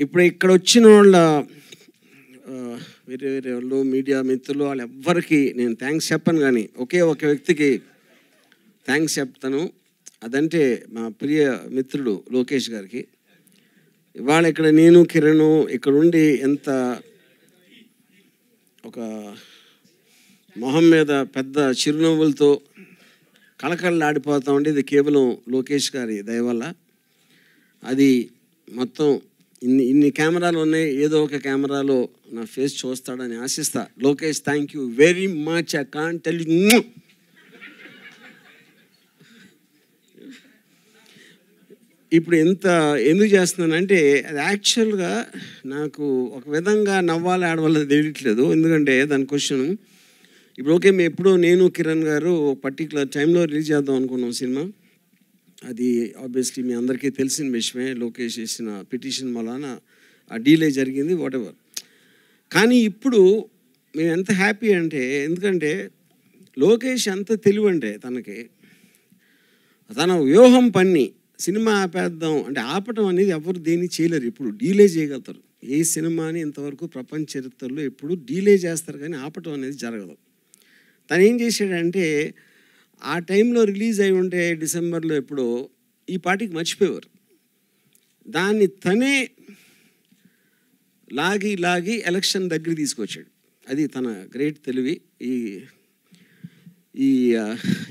ఇప్పుడు ఇక్కడ వచ్చిన వాళ్ళ వేరే వేరే వాళ్ళు మీడియా మిత్రులు వాళ్ళు ఎవ్వరికి నేను థ్యాంక్స్ చెప్పను, కానీ ఒకే ఒక వ్యక్తికి థ్యాంక్స్ చెప్తాను. అదంటే మా ప్రియ మిత్రుడు లోకేష్ గారికి. ఇవాళ ఇక్కడ నేను కిరణ్ ఇక్కడ ఉండి ఎంత ఒక మొహం మీద పెద్ద చిరునవ్వులతో కళకళలాడిపోతూ ఉంటే ఇది కేవలం లోకేష్ గారి దయ వల్ల. అది మొత్తం ఇన్ని కెమెరాలు ఉన్నాయి, ఏదో ఒక కెమెరాలో నా ఫేస్ చూస్తాడని ఆశిస్తా. Lokesh, thank you very much. I can't tell you. ఇప్పుడు ఎందుకు చేస్తున్నానంటే అది యాక్చువల్గా నాకు ఒక విధంగా నవ్వాలి ఆడవాళ్ళది తెలియట్లేదు. ఎందుకంటే దాని క్వశ్చన్ ఇప్పుడు ఓకే, మేము ఎప్పుడో నేను కిరణ్ గారు పర్టికులర్ టైంలో రిలీజ్ చేద్దాం అనుకున్నాం సినిమా. అది ఆబ్వియస్లీ మీ అందరికీ తెలిసిన విషయమే. లోకేష్ చేసిన పిటిషన్ వలన ఆ డీలే జరిగింది, వాట్ ఎవర్. కానీ ఇప్పుడు మేము ఎంత హ్యాపీ అంటే, ఎందుకంటే లోకేష్ ఎంత తెలివంటే తనకి తన వ్యూహం పన్ని సినిమా ఆపేద్దాం అంటే ఆపటం అనేది ఎవరు దేన్ని చేయలేరు. ఇప్పుడు డీలే చేయగలుగుతారు. ఏ సినిమాని ఇంతవరకు ప్రపంచ చరిత్రలో ఎప్పుడు డీలే చేస్తారు కానీ ఆపటం అనేది జరగదు. తను ఏం చేశాడంటే ఆ టైంలో రిలీజ్ అయి ఉంటే డిసెంబర్లో ఎప్పుడో ఈ పార్టీకి మర్చిపోయేవారు. దాన్ని తనే లాగి ఎలక్షన్ దగ్గర తీసుకొచ్చాడు. అది తన గ్రేట్ తెలివి.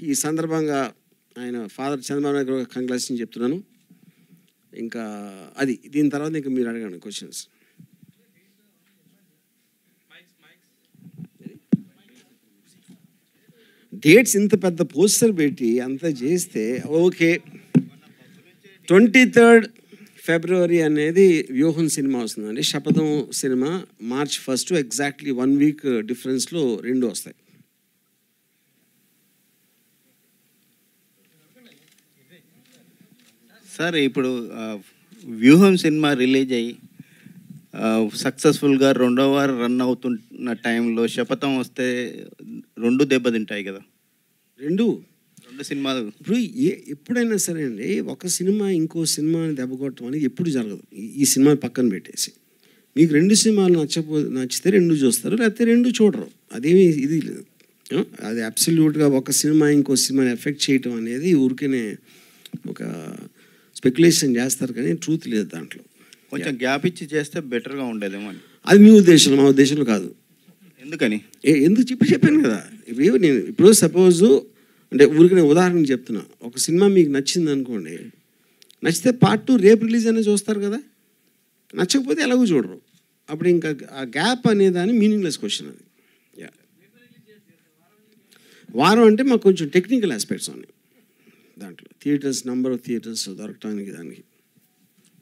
ఈ సందర్భంగా ఆయన ఫాదర్ చంద్రబాబు నాయుడు గారు కంగ్రాచులేషన్ చెప్తున్నాను. ఇంకా అది దీని తర్వాత ఇంకా మీరు అడగండి క్వశ్చన్స్. డేట్స్ ఇంత పెద్ద పోస్టర్ పెట్టి అంత చేస్తే ఓకే. 23rd ఫిబ్రవరి అనేది వ్యూహం సినిమా వస్తుందండి. శపథం సినిమా March 1 ఎగ్జాక్ట్లీ 1 వీక్ డిఫరెన్స్లో రెండు వస్తాయి. సార్ ఇప్పుడు వ్యూహం సినిమా రిలీజ్ అయ్యి సక్సెస్ఫుల్గా 2వ వారం రన్ అవుతున్న టైంలో శపథం వస్తే రెండు దెబ్బతింటాయి కదా. రెండు సినిమాలు ఇప్పుడు ఎప్పుడైనా సరే అండి, ఒక సినిమా ఇంకో సినిమాని దెబ్బకొట్టడం అనేది ఎప్పుడు జరగదు. ఈ సినిమా పక్కన పెట్టేసి మీకు రెండు సినిమాలు నచ్చితే రెండు చూస్తారు, లేకపోతే రెండు చూడరు. అదేమి ఇది లేదు. అది అబ్సల్యూట్గా ఒక సినిమా ఇంకో సినిమాని ఎఫెక్ట్ చేయటం అనేది ఊరికేనే ఒక స్పెక్యులేషన్ చేస్తారు, కానీ ట్రూత్ లేదు దాంట్లో. కొంచెం గ్యాప్ ఇచ్చి చేస్తే బెటర్గా ఉండేదేమో అని. అది మీ ఉద్దేశం, మా ఉద్దేశంలో కాదు. ఎందుకని ఎందుకు చెప్పాను కదా. ఇప్పుడు సపోజు అంటే ఊరికి నేను ఉదాహరణ చెప్తున్నా. ఒక సినిమా మీకు నచ్చింది అనుకోండి, నచ్చితే Part 2 రేపు రిలీజ్ అనేది చూస్తారు కదా. నచ్చకపోతే ఎలాగో చూడరు. అప్పుడు ఇంకా ఆ గ్యాప్ అనేదాన్ని మీనింగ్లెస్ క్వశ్చన్ అది. వారం అంటే మాకు కొంచెం టెక్నికల్ ఆస్పెక్ట్స్ ఉన్నాయి దాంట్లో. థియేటర్స్, నెంబర్ ఆఫ్ థియేటర్స్ దొరకటానికి దానికి.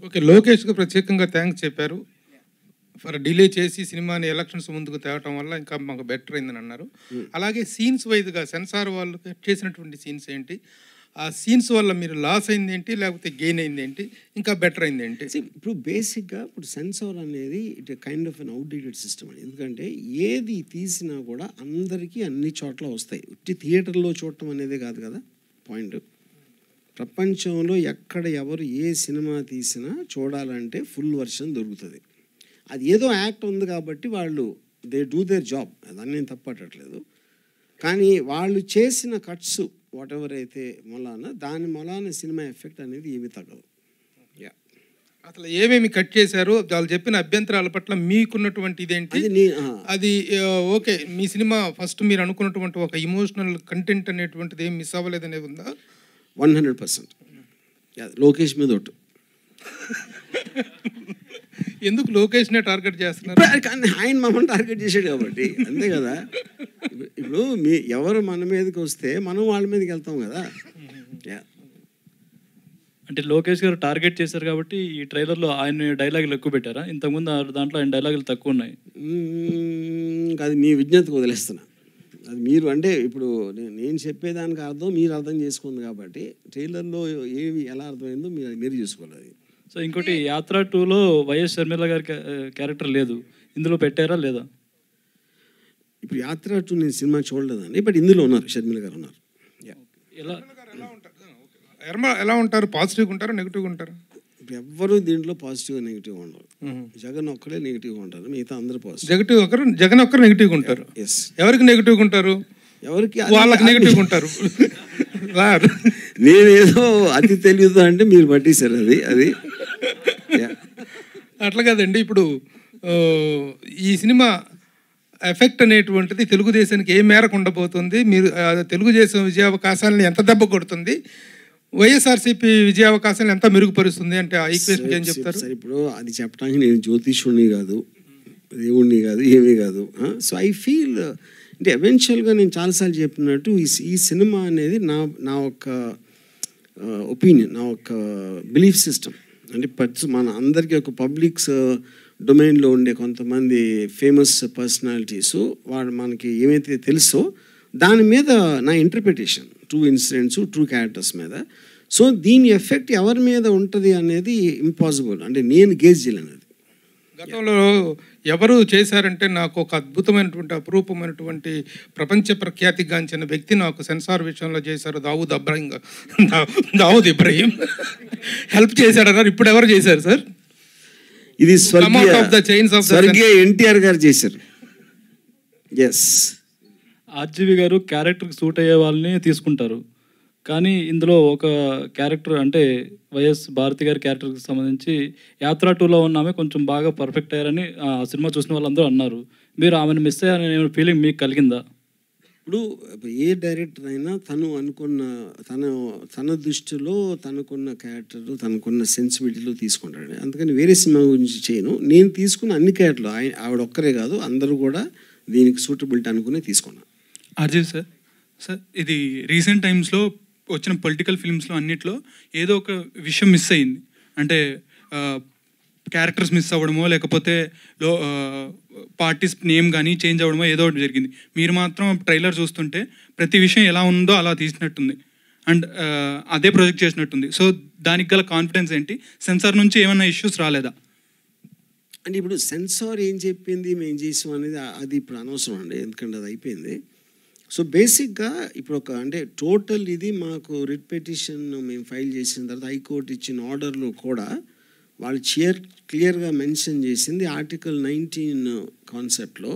ఓకే, లోకేష్కి ప్రత్యేకంగా థ్యాంక్స్ చెప్పారు. ఫర్ డిలే చేసి సినిమాని ఎలక్షన్స్ ముందుకు తేవటం వల్ల ఇంకా మాకు బెటర్ అయిందని అన్నారు. అలాగే సీన్స్ వైజ్గా సెన్సార్ వాళ్ళు కట్ చేసినటువంటి సీన్స్ ఏంటి, ఆ సీన్స్ వల్ల మీరు లాస్ అయింది ఏంటి, లేకపోతే గెయిన్ అయింది ఏంటి, ఇంకా బెటర్ అయింది ఏంటి? ఇప్పుడు బేసిక్గా ఇప్పుడు సెన్సార్ అనేది it kind of an outdated system అని. ఎందుకంటే ఏది తీసినా కూడా అందరికీ అన్ని చోట్ల వస్తాయి. ఉట్టి థియేటర్లో చూడటం అనేది కాదు కదా పాయింట్. ప్రపంచంలో ఎక్కడ ఎవరు ఏ సినిమా తీసినా చూడాలంటే ఫుల్ వర్షన్ దొరుకుతుంది. అది ఏదో యాక్ట్ ఉంది కాబట్టి వాళ్ళు దే డూ దేర్ జాబ్, దాన్ని నేను తప్పట్టట్లేదు. కానీ వాళ్ళు చేసిన కట్స్ వాట్ ఎవర్ అయితే దాని మొలాన సినిమా ఎఫెక్ట్ అనేది ఏమీ తగ్గదు. అసలు ఏమేమి కట్ చేశారు, వాళ్ళు చెప్పిన అభ్యంతరాల పట్ల మీకున్నటువంటి ఇదేంటి? అది ఓకే, మీ సినిమా ఫస్ట్ మీరు అనుకున్నటువంటి ఒక ఇమోషనల్ కంటెంట్ అనేటువంటిది ఏం మిస్ అవ్వలేదు అనేది ఉందా? 100%. లోకేష్ మీద ఒట్టు. ఎందుకు లోకేష్నే టార్గెట్ చేస్తున్నారు? ఆయన మమ్మల్ని టార్గెట్ చేశాడు కాబట్టి అంతే కదా. ఇప్పుడు ఎవరు మన మీదకి వస్తే మనం వాళ్ళ మీదకి వెళ్తాం కదా. అంటే లోకేష్ గారు టార్గెట్ చేశారు కాబట్టి ఈ ట్రైలర్లో ఆయన డైలాగులు ఎక్కువ పెట్టారా? ఇంతకుముందు దాంట్లో ఆయన డైలాగులు తక్కువ ఉన్నాయి. అది మీ విజ్ఞతకు వదిలేస్తున్నా. అది మీరు అంటే ఇప్పుడు నేను చెప్పేదానికి అర్థం మీరు అర్థం చేసుకుంది కాబట్టి ట్రైలర్లో ఏవి ఎలా అర్థమైందో మీరు చూసుకోవాలి. సో ఇంకోటి యాత్ర 2లో వైఎస్ షర్మిల గారి క్యారెక్టర్ లేదు, ఇందులో పెట్టారా లేదా? ఇప్పుడు యాత్ర 2 నేను సినిమా చూడలేదండి, బట్ ఇందులో ఉన్నారు, షర్మిల గారు ఉన్నారు. ఎలా ఉంటారు? పాజిటివ్గా ఉంటారా, నెగిటివ్గా ఉంటారా? ఎవ్వరూ దీంట్లో పాజిటివ్గా నెగిటివ్గా ఉండరు. జగన్ ఒక్కడే నెగిటివ్గా ఉంటారు, మిగతా అందరూ పాజిటివ్. జగన్ ఒక్కరు నెగిటివ్గా ఉంటారు. ఎస్. ఎవరికి నెగిటివ్గా ఉంటారు? ఎవరికి వాళ్ళకి నెగిటివ్గా ఉంటారు. నేనేదో అతి తెలియదు అంటే మీరు పట్టేశారు అది. అట్లా కాదండి. ఇప్పుడు ఈ సినిమా ఎఫెక్ట్ అనేటువంటిది తెలుగుదేశానికి ఏ మేరకు ఉండబోతుంది? మీరు తెలుగుదేశం విజయావకాశాలను ఎంత దెబ్బ కొడుతుంది? వైఎస్ఆర్సీపీ విజయావకాశాలను ఎంత మెరుగుపరుస్తుంది అంటే ఆ ఈక్వేషన్ ఏం చెప్తారు? సార్ ఇప్పుడు అది చెప్పడానికి నేను జ్యోతిష్యుడిని కాదు, దేవుణ్ణి కాదు, ఏమీ కాదు. సో ఐ ఫీల్ అంటే ఎవెన్చువల్గా నేను చాలాసార్లు చెప్పినట్టు ఈ సినిమా అనేది నా ఒక ఒపీనియన్, నా ఒక బిలీఫ్ సిస్టమ్. అంటే మన అందరికీ ఒక పబ్లిక్స్ డొమైన్లో ఉండే కొంతమంది ఫేమస్ పర్సనాలిటీస్ వాళ్ళు మనకి ఏమైతే తెలుసో దాని మీద నా interpretation, true incidents, true characters మీద. సో దీని ఎఫెక్ట్ ఎవరి మీద ఉంటుంది అనేది ఇంపాసిబుల్, అంటే నేను గేజ్ చేయలేను. గతంలో ఎవరు చేశారంటే నాకు ఒక అద్భుతమైనటువంటి అపురూపమైనటువంటి ప్రపంచ ప్రఖ్యాతిగాంచిన వ్యక్తి నాకు సెన్సార్ విషయంలో చేశారు, దావూద్ ఇబ్రహీం హెల్ప్ చేశాడన్నారు. ఇప్పుడు ఎవరు చేశారు సార్? ఇది స్వర్గీయ ఎన్టీఆర్ గారు చేశారు. ఎస్. ఆర్జీవి గారు క్యారెక్టర్కి సూట్ అయ్యే వాళ్ళని తీసుకుంటారు, కానీ ఇందులో ఒక క్యారెక్టర్ అంటే వైఎస్ భారతి గారి క్యారెక్టర్కి సంబంధించి యాత్ర 2లో ఉన్న ఆమె కొంచెం బాగా పర్ఫెక్ట్ అయ్యారని ఆ సినిమా చూసిన వాళ్ళందరూ అన్నారు. మీరు ఆమెను మిస్ అయ్యారనే ఫీలింగ్ మీకు కలిగిందా? ఇప్పుడు ఏ డైరెక్టర్ అయినా తను అనుకున్న తన దృష్టిలో తనకున్న క్యారెక్టర్, తనకున్న సెన్సిబిలిటీలో తీసుకుంటాడు. అందుకని వేరే సినిమా గురించి చేయను. నేను తీసుకున్న అన్ని క్యారెక్టర్లు ఆవిడ ఒక్కరే కాదు, అందరూ కూడా దీనికి సూటబిలిటీ అనుకునే తీసుకున్నాను. అజయ్ సార్ ఇది రీసెంట్ టైమ్స్లో వచ్చిన పొలిటికల్ ఫిల్మ్స్లో అన్నిట్లో ఏదో ఒక విషయం మిస్ అయ్యింది. అంటే క్యారెక్టర్స్ మిస్ అవ్వడమో లేకపోతే పార్టీస్ నేమ్ కానీ చేంజ్ అవ్వడమో ఏదో ఒకటి జరిగింది. మీరు మాత్రం ట్రైలర్ చూస్తుంటే ప్రతి విషయం ఎలా ఉందో అలా తీసినట్టుంది అండ్ అదే ప్రొజెక్ట్ చేసినట్టుంది. సో దానికి గల కాన్ఫిడెన్స్ ఏంటి? సెన్సార్ నుంచి ఏమైనా ఇష్యూస్ రాలేదా? అంటే ఇప్పుడు సెన్సార్ ఏం చెప్పింది మేము చేసాం అనేది అది ఇప్పుడు అనవసరం అండి, ఎందుకంటే అది అయిపోయింది. సో బేసిక్గా ఇప్పుడు అంటే టోటల్ ఇది మాకు రిట్ పిటిషన్ మేము ఫైల్ చేసిన తర్వాత హైకోర్టు ఇచ్చిన ఆర్డర్లో కూడా వాళ్ళు క్లియర్గా మెన్షన్ చేసింది ఆర్టికల్ 19 కాన్సెప్ట్లో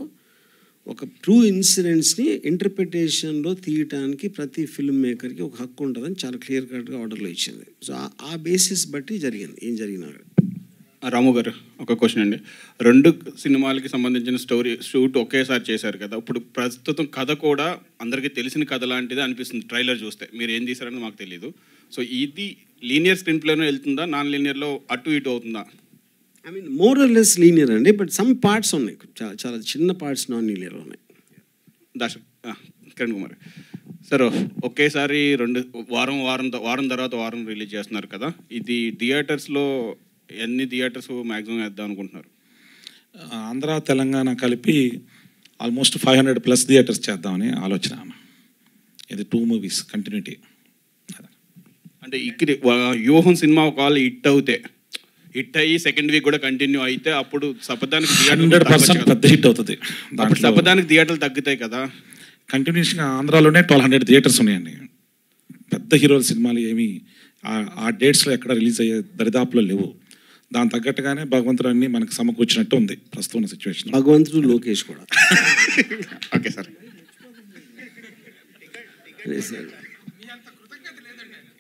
ఒక ట్రూ ఇన్సిడెంట్స్ని ఇంటర్ప్రిటేషన్లో తీయటానికి ప్రతి ఫిల్మ్ మేకర్కి ఒక హక్కు ఉంటుందని చాలా క్లియర్ కట్గా ఆర్డర్లో ఇచ్చింది. సో ఆ బేసిస్ బట్టి జరిగింది ఏం జరిగినా. రాము గారు ఒక క్వశ్చన్ అండి. 2 సినిమాలకి సంబంధించిన స్టోరీ షూట్ ఒకేసారి చేశారు కదా, ఇప్పుడు ప్రస్తుతం కథ కూడా అందరికీ తెలిసిన కథ లాంటిదే అనిపిస్తుంది ట్రైలర్ చూస్తే. మీరు ఏం తీశారని మాకు తెలియదు. సో ఇది లీనియర్ స్క్రీన్ ప్లేలో వెళ్తుందా, నాన్ లీనియర్లో అటు ఇటు అవుతుందా? I mean more or less linear అండి, బట్ సమ్ పార్ట్స్ ఉన్నాయి, చాలా చిన్న పార్ట్స్ నాన్ లీనియర్ ఉన్నాయి. కిరణ్ కుమార్ సార్, ఒకేసారి వారం తర్వాత వారం రిలీజ్ చేస్తున్నారు కదా, ఇది థియేటర్స్లో ఎన్ని థియేటర్స్ మ్యాక్సిమం వేద్దాం అనుకుంటున్నారు? ఆంధ్ర తెలంగాణ కలిపి ఆల్మోస్ట్ 500+ థియేటర్స్ చేద్దామని ఆలోచన. ఇది 2 మూవీస్ కంటిన్యూటీ. అంటే ఇక్కడ వ్యూహం సినిమా ఒకవేళ హిట్ అయ్యి సెకండ్ వీక్ కూడా కంటిన్యూ అయితే అప్పుడు సపదానికి 100% పెద్ద హిట్ అవుతుంది. సపదానికి థియేటర్లు తగ్గుతాయి కదా. కంటిన్యూస్గా ఆంధ్రాలోనే 1200 థియేటర్స్ ఉన్నాయండి. పెద్ద హీరోల సినిమాలు ఏమి ఆ డేట్స్లో ఎక్కడ రిలీజ్ అయ్యే దరిదాపులో లేవు. దాని తగ్గట్టుగానే భగవంతుడు అన్ని మనకు సమకూర్చినట్టు ఉంది ప్రస్తుతం ఉన్న సిచ్యువేషన్. భగవంతుడు లోకేష్ కూడా. Okay sir.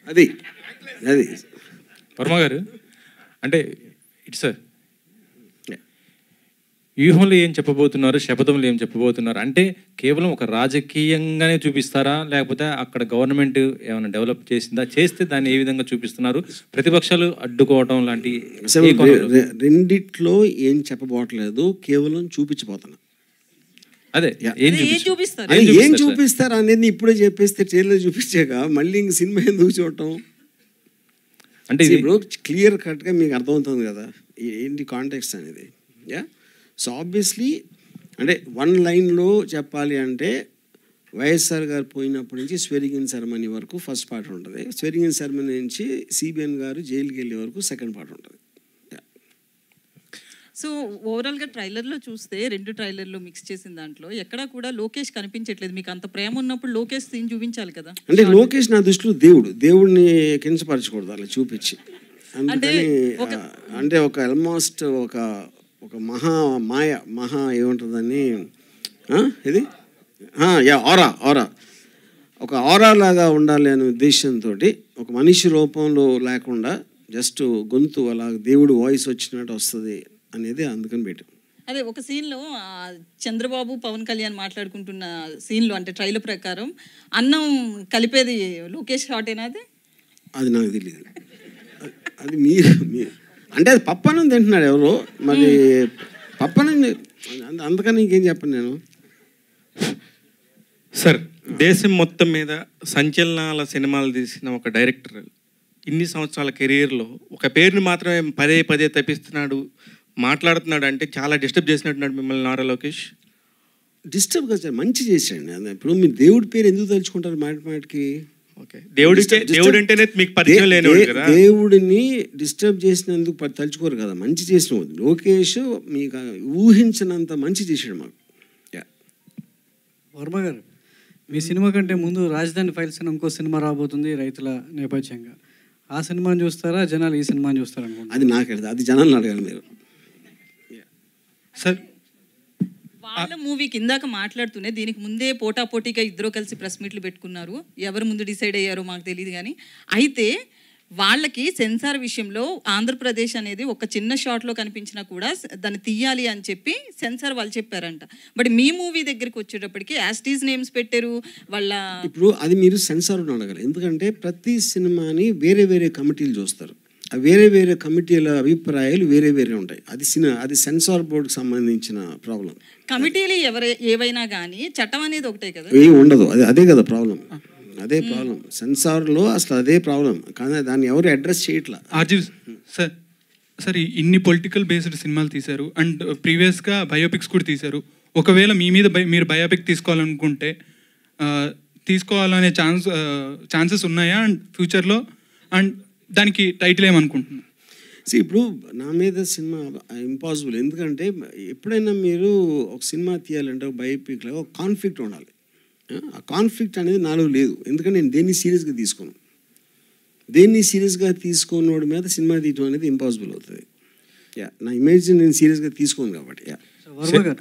అది వర్మ గారు అంటే సార్ వ్యూహంలో ఏం చెప్పబోతున్నారు, శపథంలో ఏం చెప్పబోతున్నారు అంటే కేవలం ఒక రాజకీయంగానే చూపిస్తారా, లేకపోతే అక్కడ గవర్నమెంట్ ఏమైనా డెవలప్ చేసిందా, చేస్తే దాన్ని ఏ విధంగా చూపిస్తున్నారు, ప్రతిపక్షాలు అడ్డుకోవడం లాంటి? రెండిట్లో ఏం చెప్పబోట్లేదు, కేవలం చూపించబోతున్నా. అదే ఏం చూపిస్తారు అనేది ఇప్పుడే చెప్పేస్తే ట్రైలర్ చూపించాక మళ్ళీ ఇంక సినిమా ఎందుకు చూడటం అంటే ఇప్పుడు క్లియర్ కట్గా మీకు అర్థమవుతుంది కదా ఏంటి కాంటెక్స్ట్ అనేది. సో ఆబ్వియస్లీ అంటే 1 లైన్లో చెప్పాలి అంటే వైఎస్ఆర్ గారు పోయినప్పటి నుంచి స్వెరింగ్ సెరమనీ వరకు ఫస్ట్ పార్ట్ ఉంటుంది, స్వెరింగ్ సెరమనీ నుంచి సిబిఎన్ గారు జైలుకి వెళ్ళే వరకు సెకండ్ పార్ట్ ఉంటుంది. సో ఓవరాల్గా ట్రైలర్లో చూస్తే 2 ట్రైలర్లు మిక్స్ చేసిన దాంట్లో ఎక్కడా కూడా లోకేష్ కనిపించట్లేదు. మీకు అంత ప్రేమ ఉన్నప్పుడు లోకేష్ సీన్ చూపించాలి కదా. అంటే లోకేష్ నా దృష్టిలో దేవుడిని కించపరచకూడదు అలా చూపించి. అందుకని అంటే ఒక ఆల్మోస్ట్ ఒక ఒక మహా ఏముంటుందని ఇది ఆరా ఒక ఆరా లాగా ఉండాలి అనే ఉద్దేశంతో ఒక మనిషి రూపంలో లేకుండా జస్ట్ గొంతు అలా దేవుడు వాయిస్ వచ్చినట్టు వస్తుంది అనేది అందుకని పెట్టాం. అదే ఒక సీన్లో చంద్రబాబు పవన్ కళ్యాణ్ మాట్లాడుకుంటున్న సీన్లో అంటే ట్రైలర్ ప్రకారం అన్నం కలిపేది లోకేష్ షాటేనా? అది నాకు తెలియదు. అది మీరు అంటే అది పప్పనం తింటున్నాడు ఎవరో మరి పప్పనం, అందుకని ఇంకేం చెప్పను నేను. సార్, దేశం మొత్తం మీద సంచలనాల సినిమాలు తీసిన ఒక డైరెక్టర్ ఇన్ని సంవత్సరాల కెరీర్లో ఒక పేరుని మాత్రమే పదే పదే తప్పిస్తున్నాడు, మాట్లాడుతున్నాడు అంటే చాలా డిస్టర్బ్ చేసినట్టున్నాడు మిమ్మల్ని నారా లోకేష్. డిస్టర్బ్ కదా సార్, మంచి చేశాడు. ఇప్పుడు మీరు దేవుడి పేరు ఎందుకు తలుచుకుంటారు మాటికి? దేవుడు అంటేనే మీకు పరిచయం లేనివాడు కదా. దేవుడిని డిస్టర్బ్ చేసినందుకు తలుచుకోరు కదా, మంచి చేసిన లోకేష్ మీకు ఊహించినంత మంచి చేశాడు మాకు. వర్మ గారు, మీ సినిమా కంటే ముందు రాజధాని ఫైల్స్ అని ఇంకో సినిమా రాబోతుంది రైతుల నేపథ్యంగా. ఆ సినిమాని చూస్తారా జనాలు ఈ సినిమాని చూస్తారా? అది నాకు అది జనాలను అడగాలి మీరు. సార్, వాళ్ళ మూవీకి ఇందాక మాట్లాడుతూనే దీనికి ముందే పోటాపోటీగా ఇద్దరు కలిసి ప్రెస్ మీట్లు పెట్టుకున్నారు. ఎవరు ముందు డిసైడ్ అయ్యారో మాకు తెలియదు కానీ, అయితే వాళ్ళకి సెన్సార్ విషయంలో ఆంధ్రప్రదేశ్ అనేది ఒక చిన్న షాట్లో కనిపించినా కూడా దాన్ని తీయాలి అని చెప్పి సెన్సార్ వాళ్ళు చెప్పారంట. బట్ మీ మూవీ దగ్గరికి వచ్చేటప్పటికి యాస్టీస్ నేమ్స్ పెట్టారు వాళ్ళ. ఇప్పుడు అది మీరు సెన్సార్ అడగాలి, ఎందుకంటే ప్రతి సినిమాని వేరే వేరే కమిటీలు చూస్తారు. ఆ వేరే వేరే కమిటీల అభిప్రాయాలు వేరే వేరే ఉంటాయి. అది సెన్సార్ బోర్డుకి సంబంధించిన ప్రాబ్లం. కమిటీలు ఏవైనా కానీ చట్టం అనేది ఒకటే కదా, ఏం ఉండదు. అదే కదా ప్రాబ్లం, అదే ప్రాబ్లం. సెన్సార్లో అసలు అదే ప్రాబ్లం, కానీ దాన్ని ఎవరు అడ్రస్ చేయట్లా. సార్ ఇన్ని పొలిటికల్ బేస్డ్ సినిమాలు తీశారు అండ్ ప్రీవియస్గా బయోపిక్స్ కూడా తీశారు. ఒకవేళ మీ మీద మీరు బయోపిక్ తీసుకోవాలనుకుంటే తీసుకోవాలనే ఛాన్సెస్ ఉన్నాయా అండ్ ఫ్యూచర్లో? అండ్ దానికి టైటిల్ ఏమనుకుంటున్నాను? ఇప్పుడు నా మీద సినిమా ఇంపాసిబుల్, ఎందుకంటే ఎప్పుడైనా మీరు ఒక సినిమా తీయాలంటే ఒక బయోపిక్లో ఒక కాన్ఫ్లిక్ట్ ఉండాలి. ఆ కాన్ఫ్లిక్ట్ అనేది నాలో లేదు, ఎందుకంటే నేను దేన్ని సీరియస్గా తీసుకోను. దేన్ని సీరియస్గా తీసుకోనోడి మీద సినిమా తీయడం అనేది ఇంపాసిబుల్ అవుతుంది. నా ఇమేజ్ నేను సీరియస్గా తీసుకోను కాబట్టి.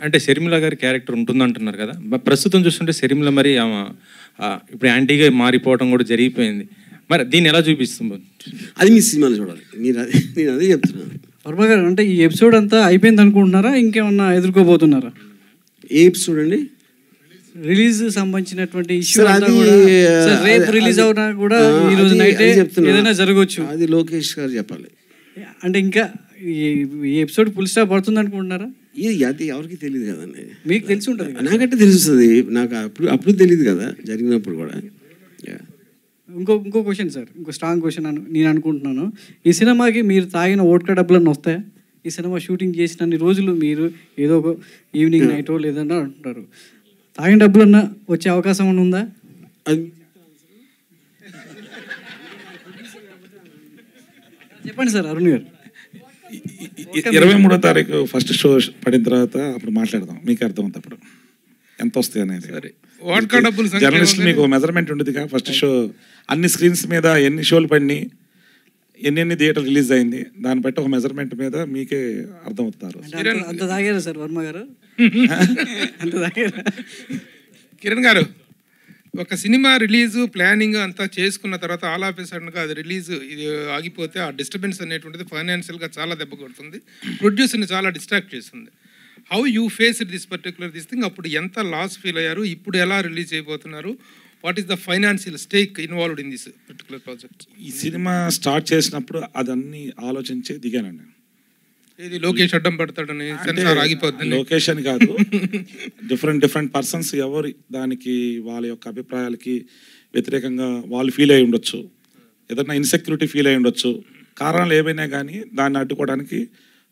అంటే షర్మిల గారి క్యారెక్టర్ ఉంటుందంటున్నారు కదా, ప్రస్తుతం చూస్తుంటే షర్మిల మరి ఇప్పుడు యాంటీగా మారిపోవడం కూడా జరిగిపోయింది. మరి దీన్ని ఎలా చూపిస్తుంది? అది మీ సినిమాలో చూడాలి. నేను అదే చెప్తున్నాను. వర్మ గారు, అంటే ఈ ఎపిసోడ్ అంతా అయిపోయింది అనుకుంటున్నారా, ఇంకేమన్నా ఎదుర్కోబోతున్నారా? ఏ ఎపిసోడ్ అండి? రిలీజ్ సంబంధించినటువంటి ఇష్యూ రేపు రిలీజ్ అవునా కూడా ఈ రోజు నైట్ ఏదైనా జరగవచ్చు. అది లోకేష్ గారు చెప్పాలి. అంటే ఇంకా ఈ ఎపిసోడ్ ఫుల్ స్టాప్ పడుతుంది అనుకుంటున్నారా? అది ఎవరికి తెలియదు కదండి. మీకు తెలిసి ఉంటుంది. నాకంటే తెలుస్తుంది, నాకు అప్పుడు తెలియదు కదా, జరిగినప్పుడు కూడా. ఇంకో క్వశ్చన్ సార్, ఇంకో స్ట్రాంగ్ క్వశ్చన్ నేను అనుకుంటున్నాను. ఈ సినిమాకి మీరు తాగిన ఓట్కా డబ్బులన్నీ వస్తాయా? ఈ సినిమా షూటింగ్ చేసినన్ని రోజులు మీరు ఏదో ఒక ఈవినింగ్ నైటో లేదన్నా అంటున్నారు, తాగిన డబ్బులన్నా వచ్చే అవకాశం ఉందా? చెప్పండి సార్ అరుణ్ గారు. 23వ తారీఖు ఫస్ట్ షో పడిన తర్వాత అప్పుడు మాట్లాడదాం, మీకు అర్థమవుతుంది అప్పుడు ఎంత వస్తాయి అనేది. జర్నలిస్ట్ మీకు మెజర్మెంట్ ఉండదుగా. ఫస్ట్ షో అన్ని స్క్రీన్స్ మీద ఎన్ని షోలు పడినాయి, ఎన్ని థియేటర్ రిలీజ్ అయింది, దాన్ని బట్టి ఒక మెజర్మెంట్ మీద మీకే అర్థమవుతారు. అంత తాగారా సార్ వర్మ గారు? అంత తాగారా? కిరణ్ గారు, ఒక సినిమా రిలీజు ప్లానింగ్ అంతా చేసుకున్న తర్వాత ఆల్ ఆఫ్ ఏ సడన్గా అది రిలీజ్ ఇది ఆగిపోతే ఆ డిస్టర్బెన్స్ అనేటువంటిది ఫైనాన్షియల్గా చాలా దెబ్బ కొడుతుంది, ప్రొడ్యూసర్ని చాలా డిస్ట్రాక్ట్ చేస్తుంది. How you face this particular thing? అప్పుడు ఎంత లాస్ ఫీల్ అయ్యారు, ఇప్పుడు ఎలా రిలీజ్ అయిపోతున్నారు, what is the financial stake involved in this particular project? ఈ సినిమా స్టార్ట్ చేసినప్పుడు అదన్నీ ఆలోచించి దిగానండి. ఇది లోకేష్ అడ్డం పడతాడని, సెన్సార్ ఆగిపోద్దని. లోకేష్ అని కాదు, డిఫరెంట్ పర్సన్స్ ఎవరు దానికి వాళ్ళ యొక్క అభిప్రాయాలకి వ్యతిరేకంగా వాళ్ళు ఫీల్ అయి ఉండొచ్చు, ఏదైనా ఇన్సెక్యూరిటీ ఫీల్ అయి ఉండొచ్చు. కారణాలు ఏమైనా కానీ దాన్ని అడ్డుకోవడానికి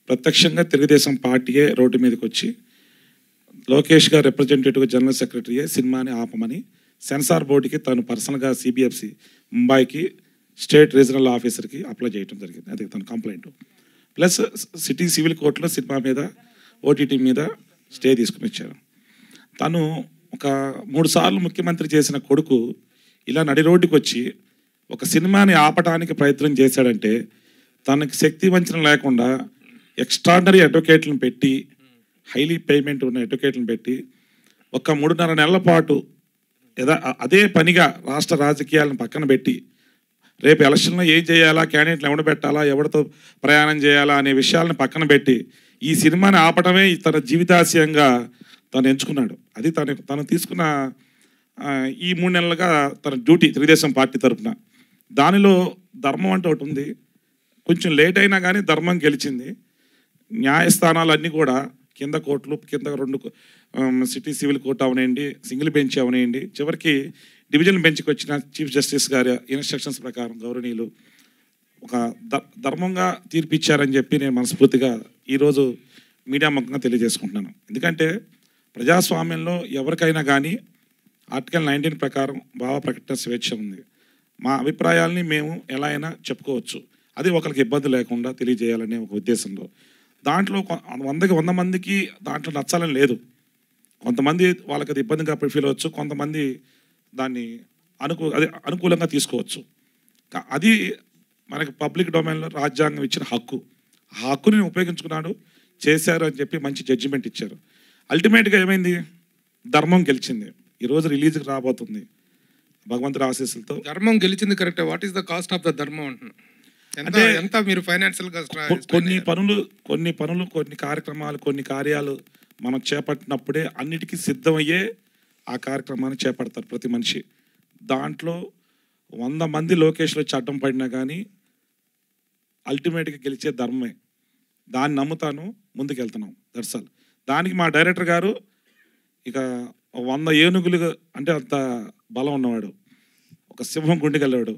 ప్రత్యక్షంగా తెలుగుదేశం పార్టీయే రోడ్డు మీదకి వచ్చి లోకేష్ గారు రిప్రజెంటేటివ్ జనరల్ సెక్రటరీయే సినిమాని ఆపమని సెన్సార్ బోర్డుకి తను పర్సనల్గా సిబిఎఫ్సి ముంబైకి స్టేట్ రీజనల్ ఆఫీసర్కి అప్లై చేయడం జరిగింది. అది తన కంప్లైంట్. ప్లస్ సిటీ సివిల్ కోర్టులో సినిమా మీద ఓటీటీ మీద స్టే తీసుకుని వచ్చారు. తను ఒక 3 సార్లు ముఖ్యమంత్రి చేసిన కొడుకు ఇలా నడి రోడ్డుకి వచ్చి ఒక సినిమాని ఆపటానికి ప్రయత్నం చేశాడంటే తనకి శక్తి వంచన లేకుండా ఎక్స్ట్రాడినరీ అడ్వకేట్లను పెట్టి, హైలీ పేమెంట్ ఉన్న అడ్వకేట్లను పెట్టి ఒక 3.5 నెలల పాటు అదే పనిగా రాష్ట్ర రాజకీయాలను పక్కన పెట్టి రేపు ఎలక్షన్లో ఏం చేయాలా, క్యాండిడేట్లు ఎవడ పెట్టాలా, ఎవరితో ప్రయాణం చేయాలా అనే విషయాలను పక్కన పెట్టి ఈ సినిమాని ఆపటమే తన జీవితాశయంగా తను ఎంచుకున్నాడు. అది తను తీసుకున్న ఈ 3 నెలలుగా తన డ్యూటీ తెలుగుదేశం పార్టీ తరఫున. దానిలో ధర్మం అంటే ఒకటి ఉంది. కొంచెం లేట్ అయినా కానీ ధర్మం గెలిచింది. న్యాయస్థానాలన్నీ కూడా కింద కోర్టులు, కింద 2 సిటీ సివిల్ కోర్టు అవనేయండి, సింగిల్ బెంచ్ అవనేయండి, చివరికి డివిజన్ బెంచ్కి వచ్చిన చీఫ్ జస్టిస్ గారి ఇన్స్ట్రక్షన్స్ ప్రకారం గౌరవనీయులు ఒక ధర్మంగా తీర్పిచ్చారని చెప్పి నేను మనస్ఫూర్తిగా ఈరోజు మీడియా ముఖంగా తెలియజేసుకుంటున్నాను. ఎందుకంటే ప్రజాస్వామ్యంలో ఎవరికైనా కానీ ఆర్టికల్ 19 ప్రకారం భావ ప్రకటన స్వేచ్ఛ ఉంది. మా అభిప్రాయాల్ని మేము ఎలా అయినా చెప్పుకోవచ్చు. అది ఒకరికి ఇబ్బంది లేకుండా తెలియజేయాలనే ఒక ఉద్దేశంలో. దాంట్లో 100 మందికి దాంట్లో నచ్చాలని లేదు. కొంతమంది వాళ్ళకి అది ఇబ్బందిగా ఫీల్ అవ్వచ్చు, కొంతమంది దాన్ని అనుకూలంగా తీసుకోవచ్చు. అది మనకి పబ్లిక్ డొమైన్లో రాజ్యాంగం ఇచ్చిన హక్కు. ఆ హక్కుని ఉపయోగించుకున్నాడు, చేశారు అని చెప్పి మంచి జడ్జిమెంట్ ఇచ్చారు. అల్టిమేట్గా ఏమైంది? ధర్మం గెలిచింది. ఈరోజు రిలీజ్కి రాబోతుంది భగవంతుడి ఆశీస్సులతో. ధర్మం గెలిచింది correct. What is the cost of the ధర్మం అంటున్నా? ఎంత మీరు ఫైనాన్షియల్గా కొన్ని పనులు కొన్ని కార్యక్రమాలు కొన్ని కార్యాలు మనం చేపట్టినప్పుడే అన్నిటికీ సిద్ధమయ్యే ఆ కార్యక్రమాన్ని చేపడతారు ప్రతి మనిషి. దాంట్లో 100 మంది లోకేష్లో చట్టం పడినా కానీ అల్టిమేట్గా గెలిచే ధర్మమే. దాన్ని నమ్ముతాను, ముందుకెళ్తున్నాం. దర్శల్ దానికి మా డైరెక్టర్ గారు ఇక 100 ఏనుగులు అంటే అంత బలం ఉన్నవాడు, ఒక సింహం గుండెకెళ్ళాడు.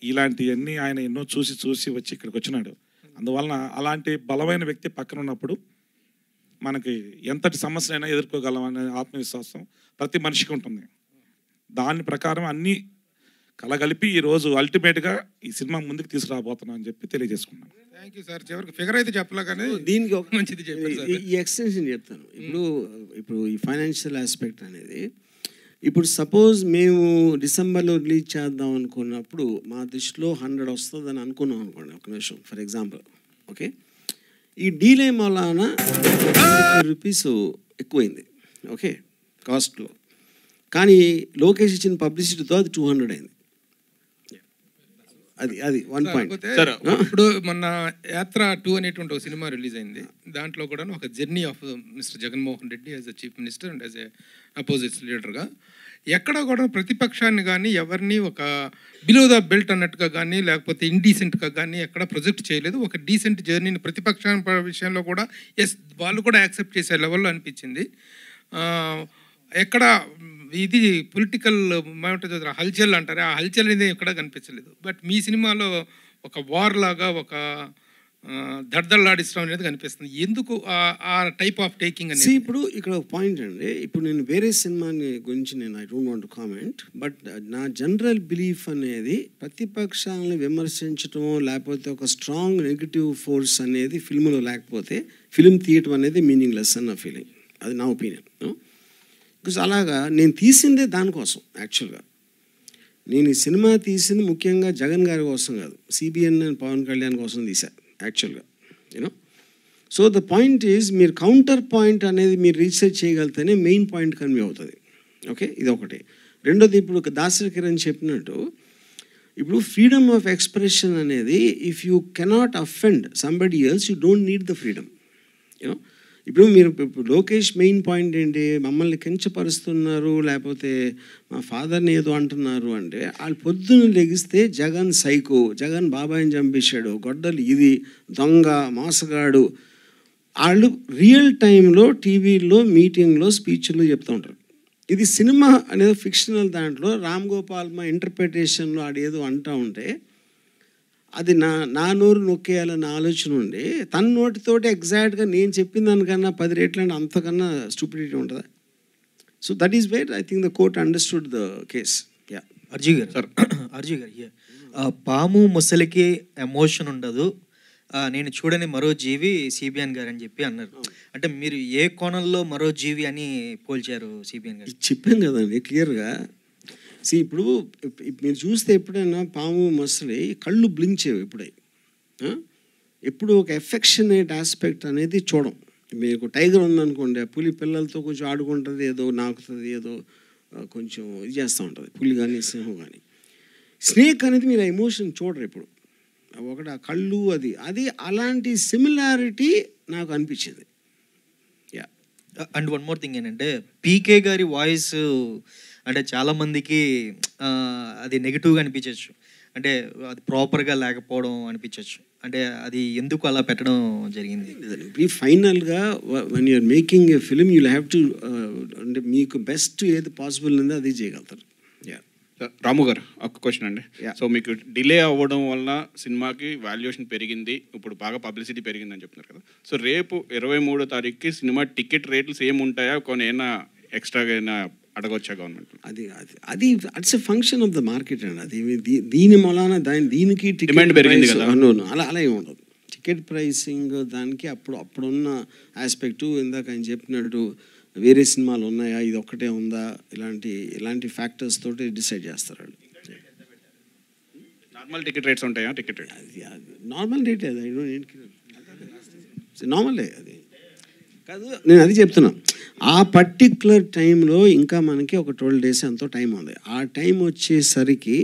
ఇలాంటివన్నీ ఆయన ఎన్నో చూసి వచ్చి ఇక్కడికి వచ్చినాడు. అందువలన అలాంటి బలమైన వ్యక్తి పక్కన ఉన్నప్పుడు మనకి ఎంతటి సమస్యలైనా ఎదుర్కోగలం అనే ఆత్మవిశ్వాసం ప్రతి మనిషికి ఉంటుంది. దాని ప్రకారం అన్నీ కలగలిపి ఈరోజు అల్టిమేట్గా ఈ సినిమా ముందుకు తీసుకురాబోతున్నాం అని చెప్పి తెలియజేసుకున్నాను. Thank you sir. చివరికి ఫిగర్ అయితే చెప్పలే కానీ దీనికి ఒక మంచిది చెప్పారు. ఈ ఎక్స్టెన్షన్ చెప్తాను. ఇప్పుడు ఈ ఫైనాన్షియల్ ఆస్పెక్ట్ అనేది, ఇప్పుడు సపోజ్ మేము డిసెంబర్లో రిలీజ్ చేద్దాం అనుకున్నప్పుడు మా దృష్టిలో 100 వస్తుందని అనుకున్నాం అనుకోండి, ఒక నిమిషం ఫర్ ఎగ్జాంపుల్. ఓకే, ఈ డీలే వలన రూపీస్ ఎక్కువైంది. ఓకే, కాస్ట్లో. కానీ లోకేష్ ఇచ్చిన పబ్లిసిటీతో అది 200 అయింది. అది 1 పాయింట్. ఇప్పుడు మొన్న యాత్ర 2 అనేటువంటి ఒక సినిమా రిలీజ్ అయింది. దాంట్లో కూడా ఒక journey of mister Jaganmohan Reddy as a chief minister and as a opposites లీడర్గా ఎక్కడ కూడా ప్రతిపక్షాన్ని కానీ ఎవరిని ఒక బిలో ద బెల్ట్ అన్నట్టుగా కానీ లేకపోతే ఇండీసెంట్గా కానీ ఎక్కడ ప్రొజెక్ట్ చేయలేదు. ఒక డీసెంట్ జర్నీని ప్రతిపక్షం విషయంలో కూడా వాళ్ళు కూడా యాక్సెప్ట్ చేసే లెవెల్లో అనిపించింది. ఎక్కడ ఇది పొలిటికల్ ఏమంటారు హల్చల్ అంటారు, ఆ హల్చల్ అనేది ఎక్కడ కనిపించలేదు. బట్ మీ సినిమాలో ఒక వార్ లాగా ఒక దడదల్లాడిస్తాం అనేది కనిపిస్తుంది. ఎందుకు ఆ టైప్ ఆఫ్ టేకింగ్ అనేది? ఇప్పుడు ఇక్కడ ఒక పాయింట్ అండి. ఇప్పుడు నేను వేరే సినిమాని గురించి నేను I don't want to comment, but నా జనరల్ బిలీఫ్ అనేది ప్రతిపక్షాలను విమర్శించడం లేకపోతే ఒక స్ట్రాంగ్ నెగిటివ్ ఫోర్స్ అనేది ఫిల్మ్లో లేకపోతే ఫిల్మ్ తీయటం అనేది మీనింగ్లెస్ అన్న ఫీలింగ్. అది నా ఒపీనియన్. బికాజ్ అలాగా నేను తీసిందే దానికోసం. యాక్చువల్గా నేను ఈ సినిమా తీసింది ముఖ్యంగా జగన్ గారి కోసం కాదు, సిబిఎన్ అండ్ పవన్ కళ్యాణ్ కోసం తీశాను యాక్చువల్గా. You know, so the point is మీరు కౌంటర్ పాయింట్ అనేది మీరు రీసెర్చ్ చేయగలిగితేనే మెయిన్ పాయింట్ కన్వే అవుతుంది. ఓకే, ఇది ఒకటి. రెండోది, ఇప్పుడు దాసరి కిరణ్ చెప్పినట్టు ఇప్పుడు ఫ్రీడమ్ ఆఫ్ ఎక్స్ప్రెషన్ అనేది if you cannot offend somebody else you don't need the freedom. You know, ఇప్పుడు లోకేష్ మెయిన్ పాయింట్ ఏంటి, మమ్మల్ని కించపరుస్తున్నారు లేకపోతే మా ఫాదర్ని ఏదో అంటున్నారు అంటే, వాళ్ళు పొద్దున్న లెగిస్తే జగన్ సైకో, జగన్ బాబాయిని చంపేశాడు, గొడ్డలు ఇది, దొంగ, మోసగాడు, వాళ్ళు రియల్ టైంలో టీవీలో మీటింగ్లో స్పీచ్లో చెప్తూ ఉంటారు. ఇది సినిమా అనేది ఫిక్షనల్ దాంట్లో రామ్ గోపాల్ మా ఇంటర్ప్రిటేషన్లో ఆడేదో అంటూ ఉంటే అది నా నోరు నొక్కేయాలన్న ఆలోచన ఉండి తన నోటితోటి ఎగ్జాక్ట్గా నేను చెప్పిన దానికన్నా 10 రెట్లు అంటే అంతకన్నా స్టూపిడిటీ ఉంటుందా? So that is where I think the court understood the case. Yeah, అర్జీ గారు పాము ముసలికి ఎమోషన్ ఉండదు, నేను చూడని మరో జీవి సిబిఎన్ గారు అని చెప్పి అన్నారు. అంటే మీరు ఏ కోణంలో మరో జీవి అని పోల్చారు సిబిఎన్ గారు? చెప్పాను కదండి క్లియర్గా. ఇప్పుడు మీరు చూస్తే ఎప్పుడైనా పాము మసలి కళ్ళు బ్లింక్ చేయవు. ఇప్పుడే ఎప్పుడు ఒక ఎఫెక్షనేట్ ఆస్పెక్ట్ అనేది చూడం. మీకు టైగర్ ఉందనుకోండి, ఆ పులి పిల్లలతో కొంచెం ఆడుకుంటుంది, ఏదో నాకుతుంది, ఏదో కొంచెం ఇది చేస్తూ ఉంటుంది, పులి కానీ సింహం కానీ. స్నేక్ అనేది మీరు ఆ ఎమోషన్ చూడరు ఇప్పుడు. ఒకటి ఆ కళ్ళు అది అది అలాంటి సిమిలారిటీ నాకు అనిపించింది. అండ్ వన్ మోర్ థింగ్ ఏంటంటే పీకే గారి వాయిస్ అంటే చాలామందికి అది నెగిటివ్గా అనిపించవచ్చు, అంటే అది ప్రాపర్గా లేకపోవడం అనిపించవచ్చు. అంటే అది ఎందుకు అలా పెట్టడం జరిగింది? ఈ ఫైనల్గా when you're making a film you have to అంటే మీకు బెస్ట్ ఏది పాసిబుల్ ఉందో అది చేయగలుగుతారు. రాము గారు ఒక క్వశ్చన్ అండి. సో మీకు డిలే అవ్వడం వల్ల సినిమాకి వాల్యుయేషన్ పెరిగింది, ఇప్పుడు బాగా పబ్లిసిటీ పెరిగిందని చెప్తున్నారు కదా. సో రేపు 23వ తారీఖుకి సినిమా టికెట్ రేట్లు సేమ్ ఉంటాయా, కొన్ని ఏమైనా ఎక్స్ట్రాగా అయినా అడగొచ్చా గవర్నమెంట్? అది అది అది it's a function of the market అండి. అది దీని మూలాన దీనికి డిమాండ్ పెరిగింది కదా. అలా అలా ఏమి ఉండదు. టికెట్ ప్రైసింగ్ దానికి అప్పుడున్న ఆస్పెక్టు, ఇందాక ఆయన చెప్పినట్టు వేరే సినిమాలు ఉన్నాయా, ఇది ఒక్కటే ఉందా, ఇలాంటి ఫ్యాక్టర్స్ తోటి డిసైడ్ చేస్తారు వాళ్ళు. నార్మల్ టికెట్ రేట్స్ ఉంటాయా? టికెట్ రేట్ నార్మల్ రేటే అది, నార్మలే అది కాదు. నేను అది చెప్తున్నా, ఆ పర్టిక్యులర్ టైంలో ఇంకా మనకి ఒక 12 days ఎంతో టైం ఉంది. ఆ టైం వచ్చేసరికి